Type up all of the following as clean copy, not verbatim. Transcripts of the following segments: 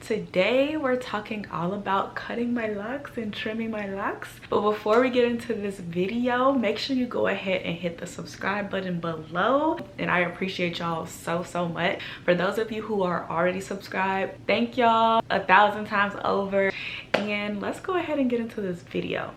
Today we're talking all about cutting my locks and trimming my locks. But before we get into this video, make sure you go ahead and hit the subscribe button below, and I appreciate y'all so much. For those of you who are already subscribed, thank y'all 1,000 times over, and let's go ahead and get into this video.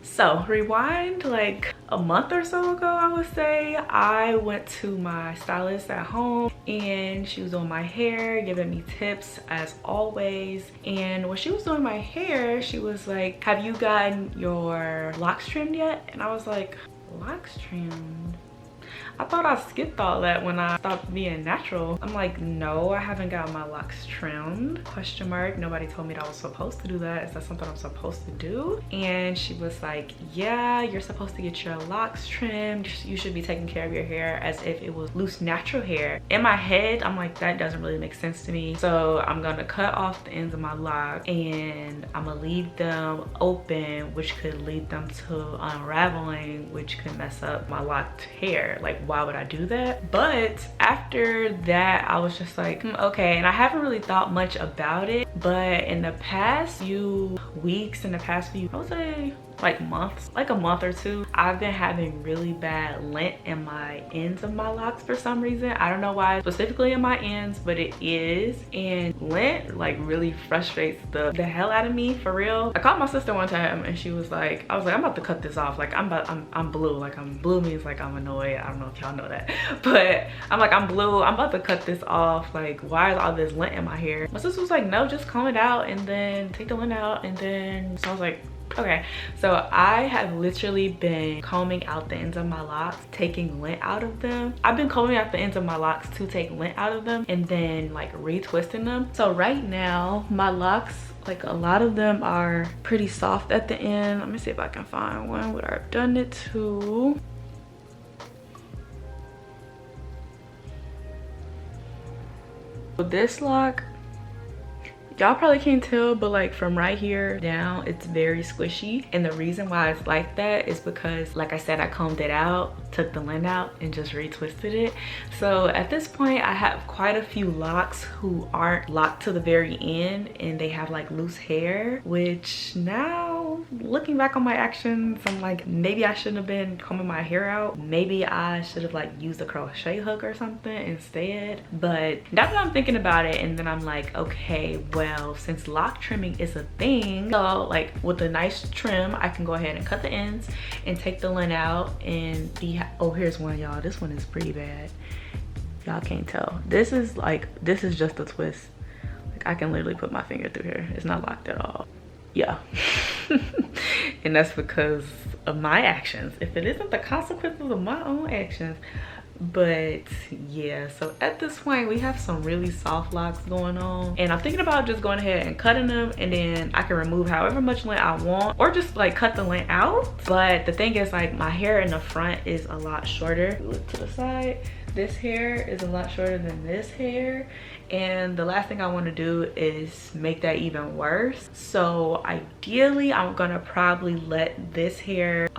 So rewind like a month or so ago, I would say, I went to my stylist at home and she was doing my hair, giving me tips as always. And when she was doing my hair, she was like, have you gotten your locks trimmed yet? And I was like, locks trimmed? I thought I skipped all that when I stopped being natural. I'm like, no, I haven't got my locks trimmed, question mark. Nobody told me that I was supposed to do that. Is that something I'm supposed to do? And she was like, yeah, you're supposed to get your locks trimmed. You should be taking care of your hair as if it was loose natural hair. In my head, I'm like, that doesn't really make sense to me. So I'm gonna cut off the ends of my locks and I'm gonna leave them open, which could lead them to unraveling, which could mess up my locked hair. Like, why would I do that? But after that, I was just like, okay. And I haven't really thought much about it, but in the past few weeks, I would say like months, like a month or two, I've been having really bad lint in my ends of my locks for some reason. I don't know why specifically in my ends, but it is. And lint like really frustrates the hell out of me, for real. I called my sister one time and she was like, I was like, I'm about to cut this off. Like I'm blue. Like blue means like I'm annoyed. I don't know if y'all know that, but I'm like, I'm blue. I'm about to cut this off. Like, why is all this lint in my hair? My sister was like, no, just comb it out and then take the lint out. And then so I was like, okay. So I have literally been combing out the ends of my locks, taking lint out of them. I've been combing out the ends of my locks to take lint out of them and then like retwisting them. So right now my locks, like a lot of them are pretty soft at the end. Let me see if I can find one where I've done it to. This lock, y'all probably can't tell, but like from right here down, it's very squishy. And the reason why it's like that is because, like I said, I combed it out, took the lint out, and just retwisted it. So at this point, I have quite a few locks who aren't locked to the very end and they have like loose hair, which now looking back on my actions, I'm like, maybe I shouldn't have been combing my hair out. Maybe I should have like used a crochet hook or something instead. But that's what I'm thinking about it. And then I'm like, okay, well, since lock trimming is a thing, so like with a nice trim, I can go ahead and cut the ends and take the lint out and be, oh, here's one, y'all. This one is pretty bad. Y'all can't tell. This is just a twist. Like I can literally put my finger through here. It's not locked at all. Yeah. And that's because of my actions. If it isn't the consequences of my own actions. But yeah, so at this point we have some really soft locks going on, and I'm thinking about just going ahead and cutting them, and then I can remove however much lint I want or just like cut the lint out. But the thing is, like, my hair in the front is a lot shorter. Look to the side, this hair is a lot shorter than this hair, and the last thing I want to do is make that even worse. So ideally I'm gonna probably let this hair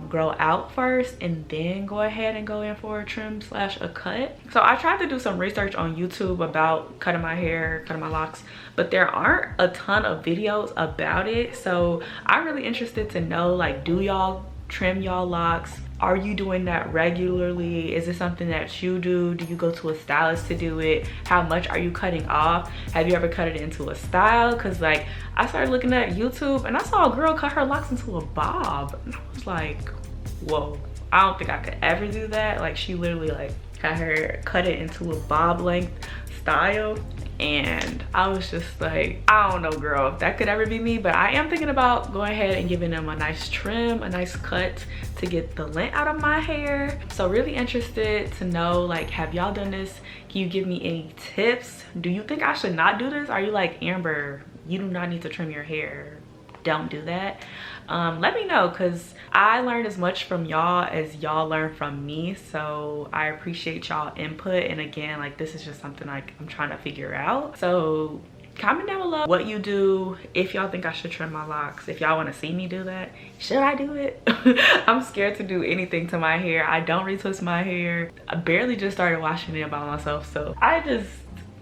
grow out first and then go ahead and go in for a trim slash a cut. So I tried to do some research on YouTube about cutting my hair, cutting my locks, but there aren't a ton of videos about it. So I'm really interested to know, like, do y'all trim y'all locks? Are you doing that regularly? Is it something that you do? Do you go to a stylist to do it? How much are you cutting off? Have you ever cut it into a style? Because like I started looking at YouTube and I saw a girl cut her locks into a bob, and I was like, whoa, I don't think I could ever do that. Like, she literally like cut it into a bob length style, and I was just like, I don't know, girl, if that could ever be me. But I am thinking about going ahead and giving them a nice trim, a nice cut to get the lint out of my hair. So really interested to know, like, have y'all done this? Can you give me any tips? Do you think I should not do this? Are you like, Amber, you do not need to trim your hair, don't do that? Let me know, because I learned as much from y'all as y'all learn from me. So I appreciate y'all input. And again, like, this is just something like I'm trying to figure out. So Comment down below what you do, if y'all think I should trim my locks, if y'all want to see me do that. Should I do it? I'm scared to do anything to my hair. I don't retwist my hair. I barely just started washing it by myself, so I just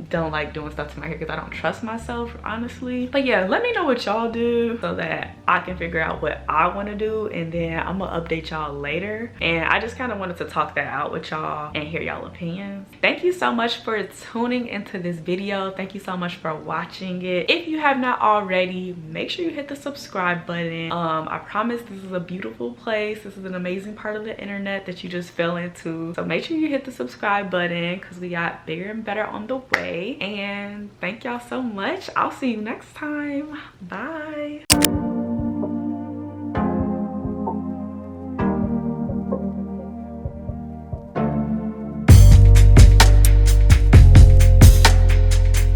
don't like doing stuff to my hair because I don't trust myself, honestly. But yeah, let me know what y'all do so that I can figure out what I want to do, and then I'm gonna update y'all later. And I just kind of wanted to talk that out with y'all and hear y'all opinions. Thank you so much for tuning into this video. Thank you so much for watching it. If you have not already, make sure you hit the subscribe button. I promise this is a beautiful place. This is an amazing part of the internet that you just fell into, so make sure you hit the subscribe button because we got bigger and better on the way. And thank y'all so much. I'll see you next time. Bye.